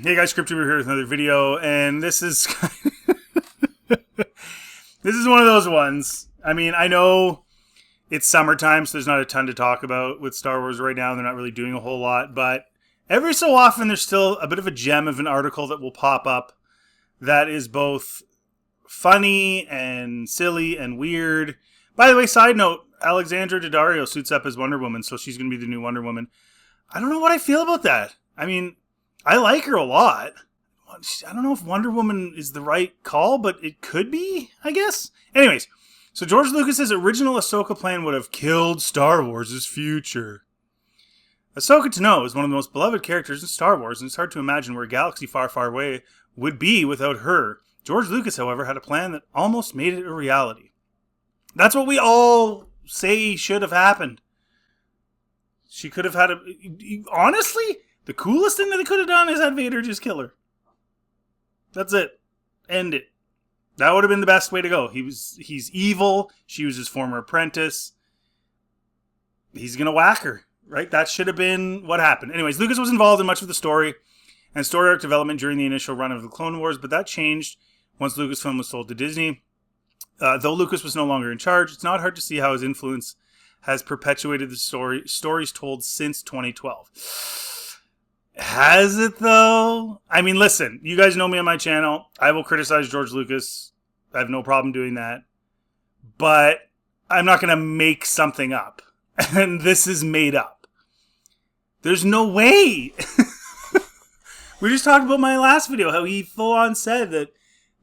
Hey guys, ScriptTuber here with another video, and this is this is one of those ones. I mean, I know it's summertime, so there's not a ton to talk about with Star Wars right now. They're not really doing a whole lot, but every so often there's still a bit of a gem of an article that will pop up that is both funny and silly and weird. By the way, side note, Alexandra Daddario suits up as Wonder Woman, so she's going to be the new Wonder Woman. I don't know what I feel about that. I mean, I like her a lot. I don't know if Wonder Woman is the right call, but it could be, I guess. Anyways, so George Lucas's original Ahsoka plan would have killed Star Wars' future. Ahsoka Tano is one of the most beloved characters in Star Wars, and it's hard to imagine where a galaxy far, far away would be without her. George Lucas, however, had a plan that almost made it a reality. That's what we all say should have happened. She could have had a... Honestly... The coolest thing that they could have done is had Vader just kill her. That's it. End it. That would have been the best way to go. He's evil. She was his former apprentice. He's going to whack her, right? That should have been what happened. Anyways, Lucas was involved in much of the story and story arc development during the initial run of the Clone Wars, but that changed once Lucasfilm was sold to Disney. Though Lucas was no longer in charge, it's not hard to see how his influence has perpetuated the stories told since 2012. Has it, though? I mean, listen, you guys know me on my channel. I will criticize George Lucas. I have no problem doing that. But I'm not going to make something up. And this is made up. There's no way. We just talked about my last video, how he full-on said that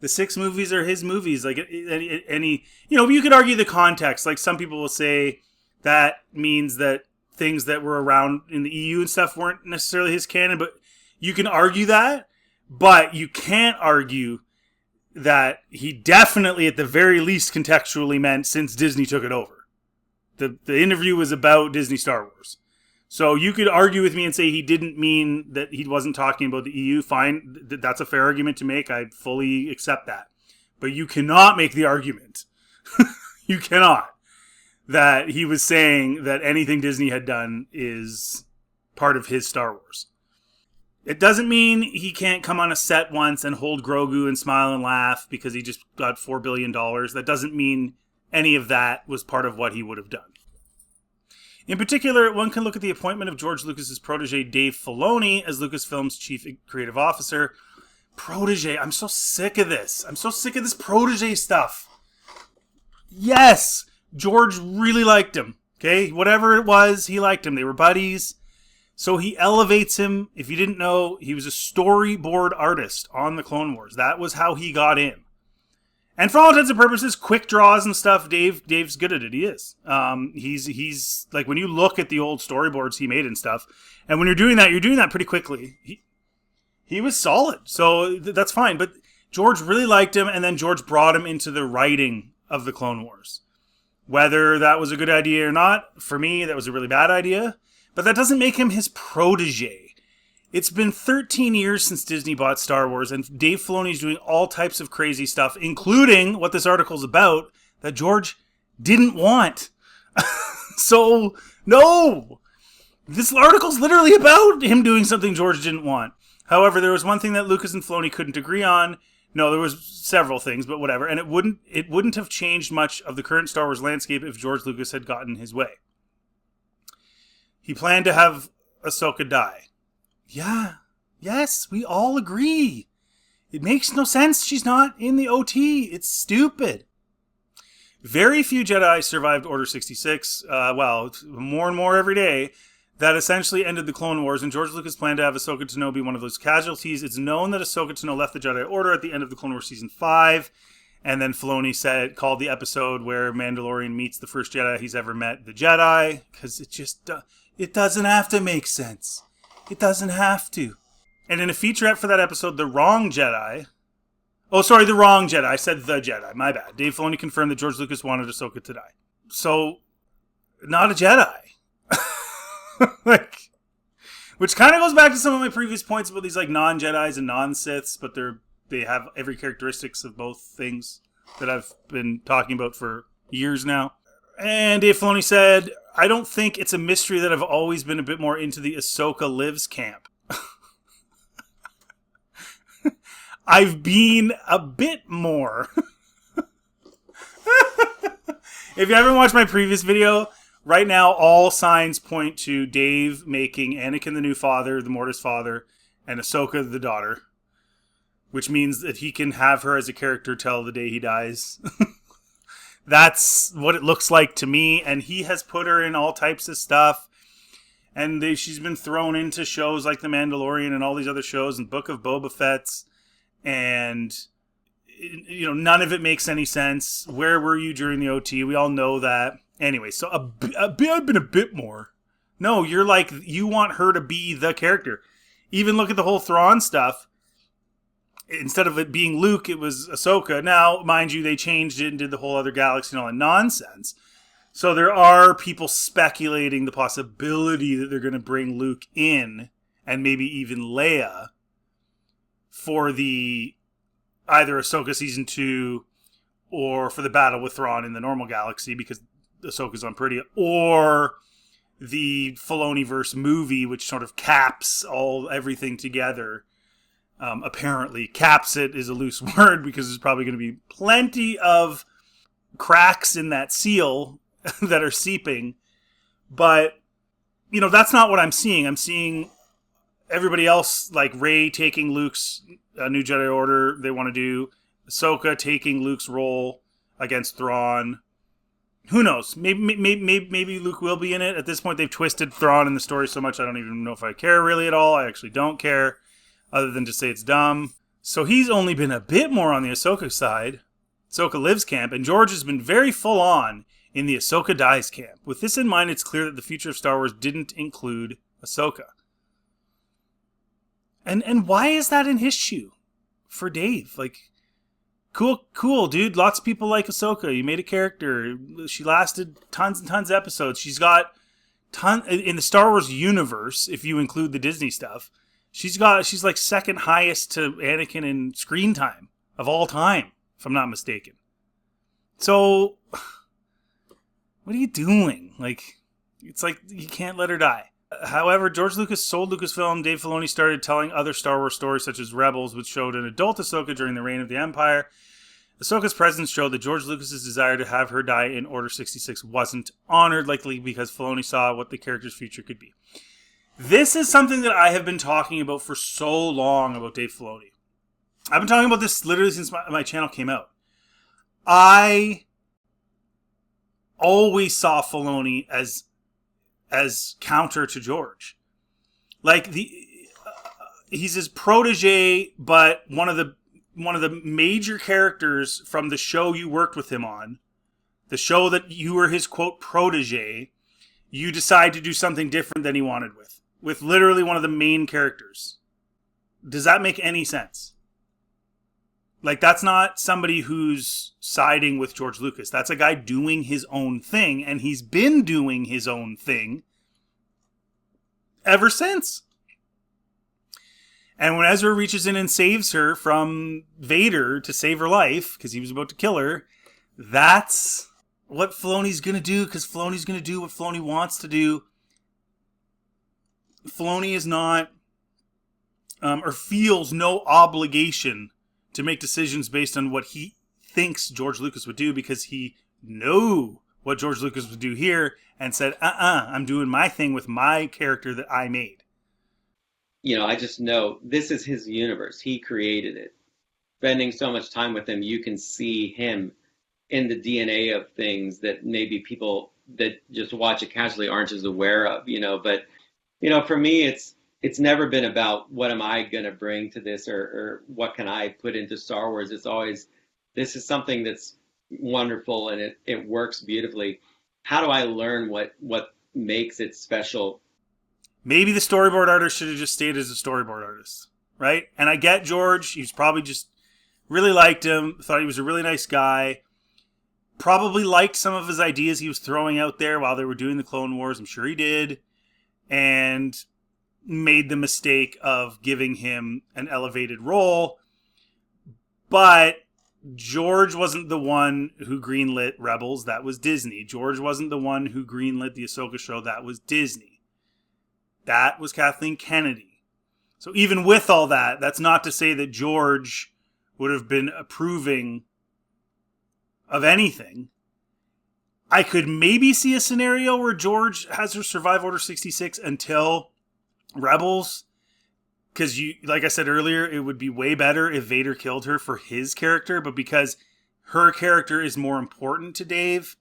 the 6 movies are his movies. Like, any, you could argue the context. Like, some people will say that means that things that were around in the EU and stuff weren't necessarily his canon, but you can argue that, but you can't argue that he definitely, at the very least, contextually meant since Disney took it over. The interview was about Disney Star Wars. So you could argue with me and say he didn't mean that he wasn't talking about the EU. Fine, that's a fair argument to make. I fully accept that. But you cannot make the argument. You cannot. That he was saying that anything Disney had done is part of his Star Wars. It doesn't mean he can't come on a set once and hold Grogu and smile and laugh because he just got $4 billion. That doesn't mean any of that was part of what he would have done. In particular, one can look at the appointment of George Lucas's protege Dave Filoni as Lucasfilm's chief creative officer. Protege, I'm so sick of this. I'm so sick of this protege stuff. Yes! George really liked him, okay? Whatever it was, he liked him. They were buddies. So he elevates him. If you didn't know, he was a storyboard artist on the Clone Wars. That was how he got in. And for all intents and purposes, quick draws and stuff, Dave's good at it. He is. He's like, when you look at the old storyboards he made and stuff, and when you're doing that pretty quickly. He was solid. So that's fine. But George really liked him, and then George brought him into the writing of the Clone Wars. Whether that was a good idea or not, for me, that was a really bad idea. But that doesn't make him his protege. It's been 13 years since Disney bought Star Wars, and Dave Filoni's doing all types of crazy stuff, including what this article's about, that George didn't want. So, no! This article's literally about him doing something George didn't want. However, there was one thing that Lucas and Filoni couldn't agree on. No, there was several things, but whatever. And it wouldn't have changed much of the current Star Wars landscape if George Lucas had gotten his way. He planned to have Ahsoka die. Yeah. Yes, we all agree. It makes no sense she's not in the OT. It's stupid. Very few Jedi survived Order 66. More and more every day. That essentially ended the Clone Wars, and George Lucas planned to have Ahsoka Tano be one of those casualties. It's known that Ahsoka Tano left the Jedi Order at the end of the Clone Wars Season 5, and then Filoni called the episode where Mandalorian meets the first Jedi he's ever met, the Jedi, because it doesn't have to make sense. It doesn't have to. And in a featurette for that episode, The Wrong Jedi... The Wrong Jedi. I said The Jedi. My bad. Dave Filoni confirmed that George Lucas wanted Ahsoka to die. So, not a Jedi. Which kind of goes back to some of my previous points about these non-Jedis and non-Siths, but they have every characteristics of both things that I've been talking about for years now. And Dave Filoni said, I don't think it's a mystery that I've always been a bit more into the Ahsoka Lives camp. I've been a bit more. If you haven't watched my previous video, right now all signs point to Dave making Anakin the new father, the Mortis father, and Ahsoka the daughter. Which means that he can have her as a character till the day he dies. That's what it looks like to me. And he has put her in all types of stuff. And she's been thrown into shows like The Mandalorian and all these other shows and Book of Boba Fett's. And, you know, none of it makes any sense. Where were you during the OT? We all know that. Anyway, so I've been a bit more. No, you're like, you want her to be the character. Even look at the whole Thrawn stuff. Instead of it being Luke, it was Ahsoka. Now, mind you, they changed it and did the whole other galaxy and all that nonsense. So there are people speculating the possibility that they're going to bring Luke in, and maybe even Leia, for the either Ahsoka Season 2 or for the battle with Thrawn in the normal galaxy, because Ahsoka's on Peridea, or the Filoni-verse movie, which sort of caps everything together. Apparently, caps it is a loose word because there's probably going to be plenty of cracks in that seal that are seeping. But, you know, that's not what I'm seeing. I'm seeing everybody else, like Rey taking Luke's New Jedi Order they want to do. Ahsoka taking Luke's role against Thrawn. Who knows? Maybe Luke will be in it. At this point, they've twisted Thrawn in the story so much I don't even know if I care really at all. I actually don't care. Other than to say it's dumb. So he's only been a bit more on the Ahsoka side. Ahsoka Lives camp. And George has been very full on in the Ahsoka Dies camp. With this in mind, it's clear that the future of Star Wars didn't include Ahsoka. And why is that an issue for Dave? Like, cool, dude. Lots of people like Ahsoka. You made a character. She lasted tons and tons of episodes. She's got in the Star Wars universe, if you include the Disney stuff, she's like second highest to Anakin in screen time of all time, if I'm not mistaken. So, what are you doing? Like, it's like you can't let her die. However, George Lucas sold Lucasfilm. Dave Filoni started telling other Star Wars stories such as Rebels, which showed an adult Ahsoka during the reign of the Empire. Ahsoka's presence showed that George Lucas's desire to have her die in Order 66 wasn't honored, likely because Filoni saw what the character's future could be. This is something that I have been talking about for so long about Dave Filoni. I've been talking about this literally since my channel came out. I always saw Filoni as counter to George. Like, he's his protege, but one of the major characters from the show you worked with him on, the show that you were his quote protege, you decide to do something different than he wanted with literally one of the main characters. Does that make any sense? Like, that's not somebody who's siding with George Lucas. That's a guy doing his own thing, and he's been doing his own thing ever since. And when Ezra reaches in and saves her from Vader to save her life, because he was about to kill her, that's what Filoni's going to do, because Filoni's going to do what Filoni wants to do. Filoni is not, or feels no obligation to make decisions based on what he thinks George Lucas would do, because he knew what George Lucas would do here and said, I'm doing my thing with my character that I made. You know, I just know this is his universe. He created it. Spending so much time with him, you can see him in the DNA of things that maybe people that just watch it casually aren't as aware of, you know. But, you know, for me, it's never been about what am I going to bring to this or what can I put into Star Wars. It's always, this is something that's wonderful and it works beautifully. How do I learn what makes it special? Maybe the storyboard artist should have just stayed as a storyboard artist, right? And I get George. He's probably just really liked him, thought he was a really nice guy, probably liked some of his ideas he was throwing out there while they were doing the Clone Wars. I'm sure he did. And made the mistake of giving him an elevated role. But George wasn't the one who greenlit Rebels. That was Disney. George wasn't the one who greenlit the Ahsoka show. That was Disney. That was Kathleen Kennedy. So even with all that, that's not to say that George would have been approving of anything. I could maybe see a scenario where George has her survive Order 66 until Rebels. Because, like I said earlier, it would be way better if Vader killed her for his character. But because her character is more important to Dave,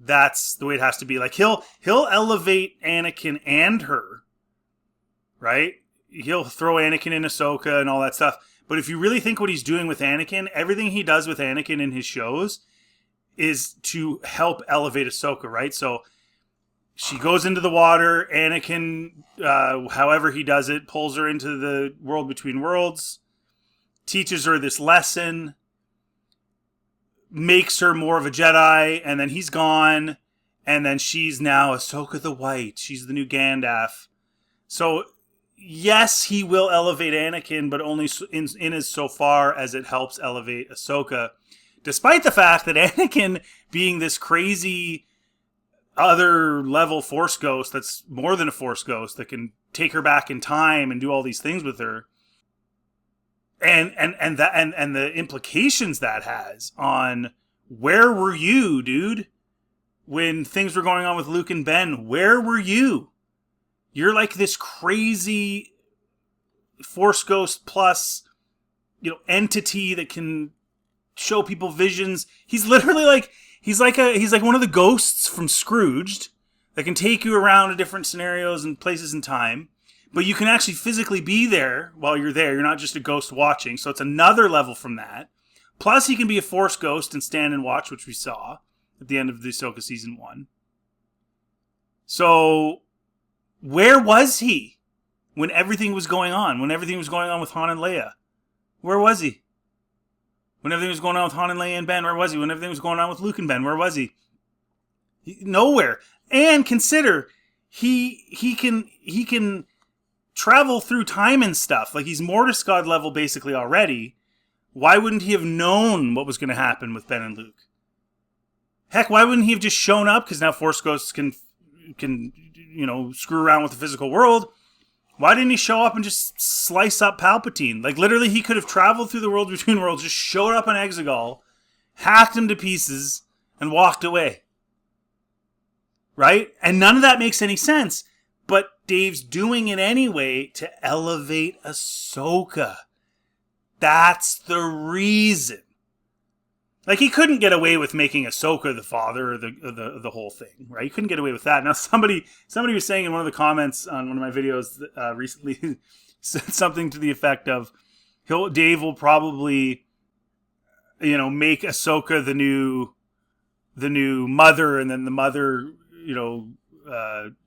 that's the way it has to be. Like, he'll elevate Anakin and her, right? He'll throw Anakin in Ahsoka and all that stuff. But if you really think what he's doing with Anakin, everything he does with Anakin in his shows is to help elevate Ahsoka, right? So she goes into the water. Anakin, however he does it, pulls her into the world between worlds, teaches her this lesson, makes her more of a Jedi, and then he's gone, and then she's now Ahsoka the White. She's the new Gandalf. So, yes, he will elevate Anakin, but only in as so far as it helps elevate Ahsoka. Despite the fact that Anakin, being this crazy other level Force ghost that's more than a Force ghost that can take her back in time and do all these things with her, and the implications that has on where were you, dude, when things were going on with Luke and Ben? Where were you? You're like this crazy Force ghost plus, entity that can show people visions. He's literally like he's like one of the ghosts from Scrooged that can take you around to different scenarios and places in time, but you can actually physically be there while you're there. You're not just a ghost watching. So it's another level from that. Plus he can be a Force ghost and stand and watch, which we saw at the end of the Ahsoka season 1. So where was he when everything was going on? When everything was going on with Han and Leia? Where was he? When everything was going on with Han and Leia and Ben, where was he? When everything was going on with Luke and Ben, where was he? Nowhere. And consider, he can travel through time and stuff. Like, he's Mortis God level basically already. Why wouldn't he have known what was going to happen with Ben and Luke? Heck, why wouldn't he have just shown up? Because now Force Ghosts can screw around with the physical world. Why didn't he show up and just slice up Palpatine? Like, literally, he could have traveled through the world between worlds, just showed up on Exegol, hacked him to pieces, and walked away. Right? And none of that makes any sense. But Dave's doing it anyway to elevate Ahsoka. That's the reason. Like, he couldn't get away with making Ahsoka the father of the whole thing, right? He couldn't get away with that. Now, somebody was saying in one of the comments on one of my videos recently said something to the effect of, Dave will probably, make Ahsoka the new mother, and then the mother,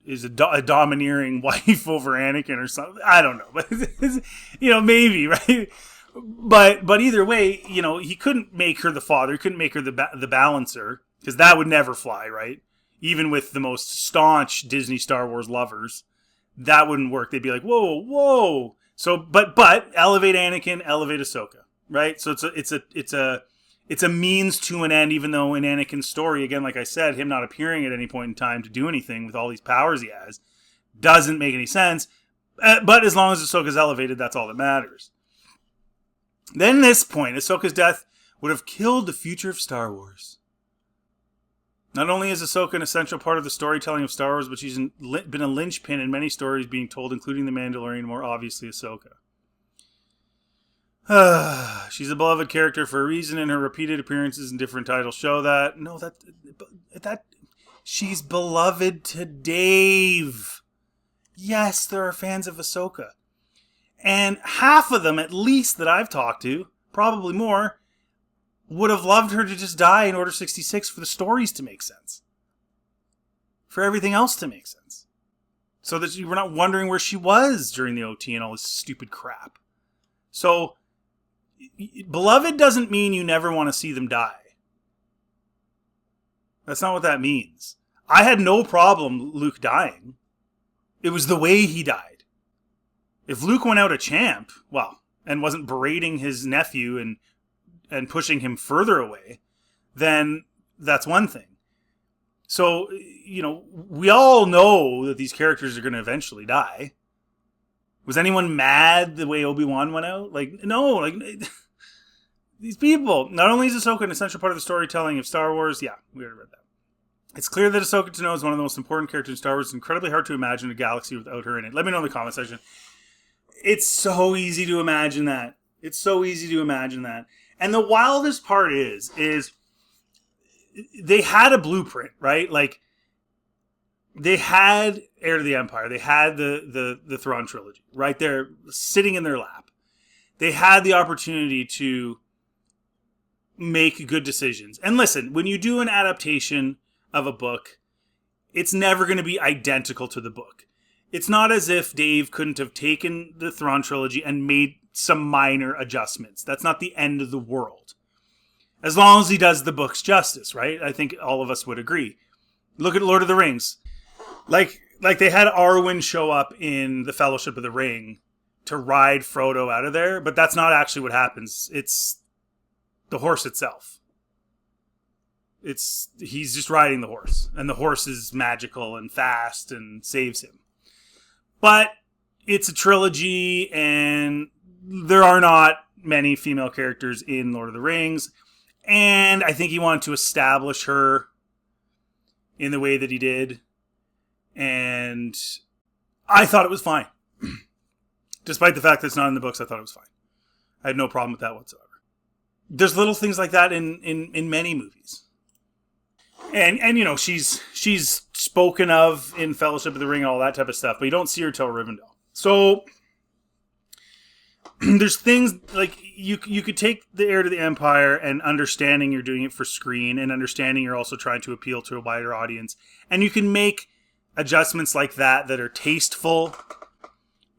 is a domineering wife over Anakin or something. I don't know, but maybe, right? But either way, he couldn't make her the father. He couldn't make her the balancer, because that would never fly, right? Even with the most staunch Disney Star Wars lovers, that wouldn't work. They'd be like, whoa. So, but elevate Anakin, elevate Ahsoka, right? So it's a means to an end. Even though in Anakin's story, again, like I said, him not appearing at any point in time to do anything with all these powers he has doesn't make any sense. But as long as Ahsoka's elevated, that's all that matters. Then this point, Ahsoka's death would have killed the future of Star Wars. Not only is Ahsoka an essential part of the storytelling of Star Wars, but she's been a linchpin in many stories being told, including The Mandalorian, more obviously Ahsoka. She's a beloved character for a reason, and her repeated appearances in different titles show that. No, that she's beloved to Dave. Yes, there are fans of Ahsoka. And half of them, at least, that I've talked to, probably more, would have loved her to just die in Order 66 for the stories to make sense. For everything else to make sense. So that you were not wondering where she was during the OT and all this stupid crap. So, beloved doesn't mean you never want to see them die. That's not what that means. I had no problem Luke dying. It was the way he died. If Luke went out a champ, and wasn't berating his nephew and pushing him further away, then that's one thing. So, we all know that these characters are going to eventually die. Was anyone mad the way Obi-Wan went out? Like, no, These people. Not only is Ahsoka an essential part of the storytelling of Star Wars, yeah, we already read that. It's clear that Ahsoka Tano is one of the most important characters in Star Wars. It's incredibly hard to imagine a galaxy without her in it. Let me know in the comment section. It's so easy to imagine that. It's so easy to imagine that. And the wildest part is they had a blueprint, right? Like, they had Heir to the Empire. They had the Thrawn trilogy right there sitting in their lap. They had the opportunity to make good decisions. And listen, when you do an adaptation of a book, it's never going to be identical to the book. It's not as if Dave couldn't have taken the Thrawn trilogy and made some minor adjustments. That's not the end of the world. As long as he does the books justice, right? I think all of us would agree. Look at Lord of the Rings. Like they had Arwen show up in the Fellowship of the Ring to ride Frodo out of there, but that's not actually what happens. It's the horse itself. He's just riding the horse, and the horse is magical and fast and saves him. But it's a trilogy, and there are not many female characters in Lord of the Rings, and I think he wanted to establish her in the way that he did, and I thought it was fine. Despite the fact that it's not in the books, I thought it was fine. I had no problem with that whatsoever. There's little things like that in many movies. And you know, she's spoken of in Fellowship of the Ring and all that type of stuff, but you don't see her till Rivendell. So there's things like you could take the Heir to the Empire and understanding you're doing it for screen and understanding you're also trying to appeal to a wider audience, and you can make adjustments like that are tasteful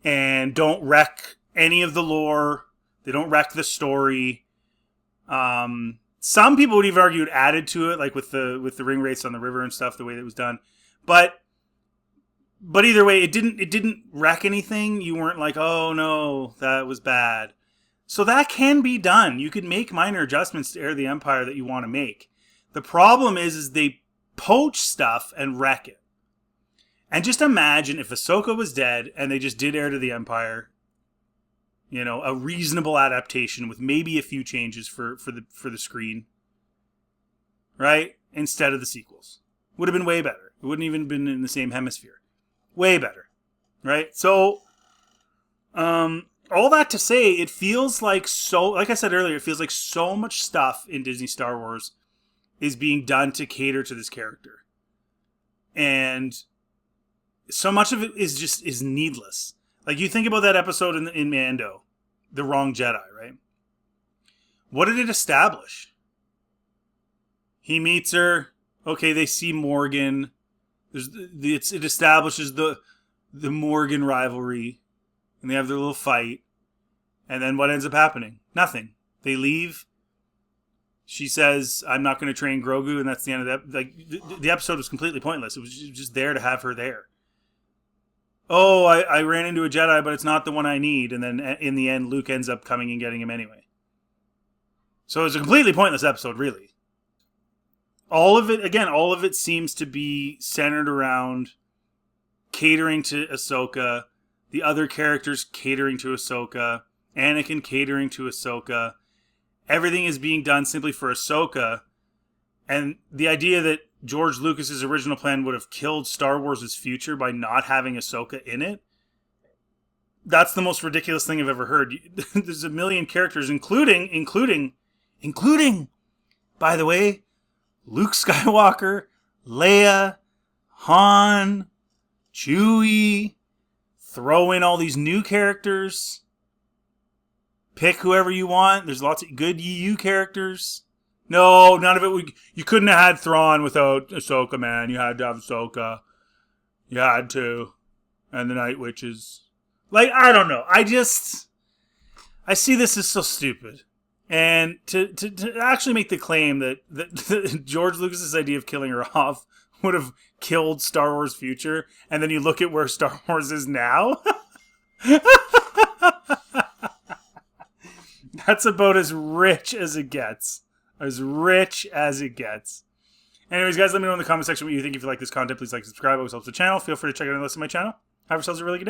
and don't wreck any of the lore. They don't wreck the story. Some people would even argue it added to it, like with the ring race on the river and stuff, the way that it was done. But either way, it didn't wreck anything. You weren't like, oh no, that was bad. So that can be done. You could make minor adjustments to Heir to the Empire that you want to make. The problem is they poach stuff and wreck it. And just imagine if Ahsoka was dead and they just did Heir to the Empire, you know, a reasonable adaptation with maybe a few changes for the screen, right? Instead of the sequels. Would have been way better. It wouldn't even been in the same hemisphere. Way better, right? So, all that to say, it feels like like I said earlier, it feels like so much stuff in Disney Star Wars is being done to cater to this character. And so much of it is needless. Like, you think about that episode in Mando, The Wrong Jedi, right? What did it establish? He meets her. Okay, they see Morgan. It establishes the Morgan rivalry. And they have their little fight. And then what ends up happening? Nothing. They leave. She says, I'm not going to train Grogu. And that's the end of that. Like, the episode was completely pointless. It was just there to have her there. Oh, I ran into a Jedi, but it's not the one I need. And then in the end, Luke ends up coming and getting him anyway. So it's a completely pointless episode, really. All of it seems to be centered around catering to Ahsoka, the other characters catering to Ahsoka, Anakin catering to Ahsoka. Everything is being done simply for Ahsoka. And the idea that George Lucas's original plan would have killed Star Wars' future by not having Ahsoka in it, that's the most ridiculous thing I've ever heard. There's a million characters, including, by the way, Luke Skywalker, Leia, Han, Chewie. Throw in all these new characters. Pick whoever you want. There's lots of good EU characters. No, none of it. You couldn't have had Thrawn without Ahsoka, man. You had to have Ahsoka. You had to. And the Night Witches. Like, I don't know. I see this as so stupid. And to actually make the claim that George Lucas's idea of killing her off would have killed Star Wars' future, and then you look at where Star Wars is now, that's about as rich as it gets. As rich as it gets. Anyways, guys, let me know in the comment section what you think. If you like this content, please like, subscribe. It always helps the channel. Feel free to check out and listen to my channel. Have yourselves a really good day.